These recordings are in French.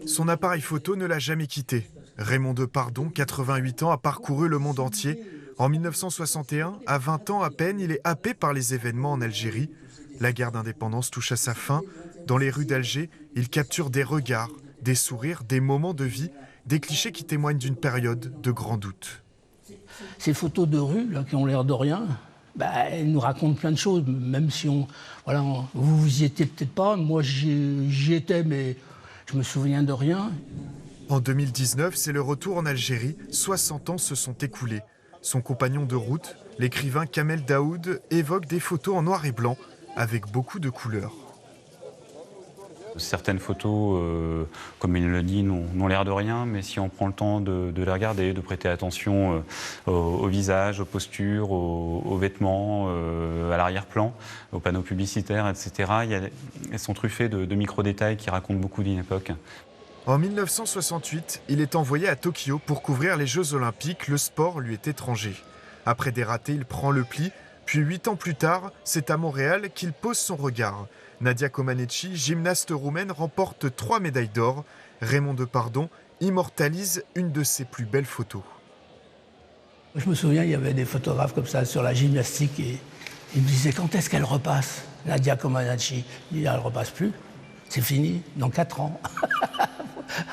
Son appareil photo ne l'a jamais quitté. Raymond Depardon, 88 ans, a parcouru le monde entier. En 1961, à 20 ans à peine, il est happé par les événements en Algérie. La guerre d'indépendance touche à sa fin. Dans les rues d'Alger, il capture des regards, des sourires, des moments de vie, des clichés qui témoignent d'une période de grand doute. Ces photos de rue, là, qui ont l'air de rien, elles nous racontent plein de choses, même si vous y étiez peut-être pas. Moi, j'y étais, mais je me souviens de rien. En 2019, c'est le retour en Algérie. 60 ans se sont écoulés. Son compagnon de route, l'écrivain Kamel Daoud, évoque des photos en noir et blanc avec beaucoup de couleurs. Certaines photos, comme il le dit, n'ont l'air de rien, mais si on prend le temps de les regarder, de prêter attention au visage, aux postures, aux vêtements, à l'arrière-plan, aux panneaux publicitaires, etc., elles sont truffées de micro-détails qui racontent beaucoup d'une époque. En 1968, il est envoyé à Tokyo pour couvrir les Jeux Olympiques. Le sport lui est étranger. Après des ratés, il prend le pli. Puis 8 ans plus tard, c'est à Montréal qu'il pose son regard. Nadia Comaneci, gymnaste roumaine, remporte 3 médailles d'or. Raymond Depardon immortalise une de ses plus belles photos. Je me souviens, il y avait des photographes comme ça sur la gymnastique et ils me disaient quand est-ce qu'elle repasse, Nadia Comaneci. Je dis, elle ne repasse plus, c'est fini, dans 4 ans.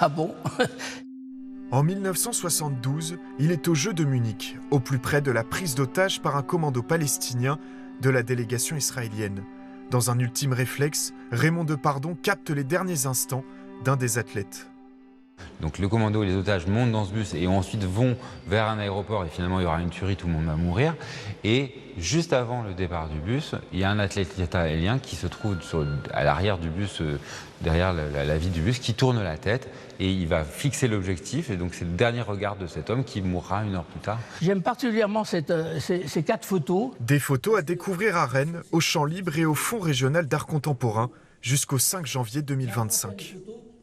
Ah bon? En 1972, il est aux Jeux de Munich, au plus près de la prise d'otage par un commando palestinien de la délégation israélienne. Dans un ultime réflexe, Raymond Depardon capte les derniers instants d'un des athlètes. Donc le commando et les otages montent dans ce bus et ensuite vont vers un aéroport et finalement il y aura une tuerie, tout le monde va mourir. Et juste avant le départ du bus, il y a un athlète israélien qui se trouve à l'arrière du bus, derrière la vitre du bus, qui tourne la tête et il va fixer l'objectif. Et donc c'est le dernier regard de cet homme qui mourra 1 heure plus tard. J'aime particulièrement ces 4 photos. Des photos à découvrir à Rennes, au Champ Libre et au Fonds régional d'art contemporain jusqu'au 5 janvier 2025.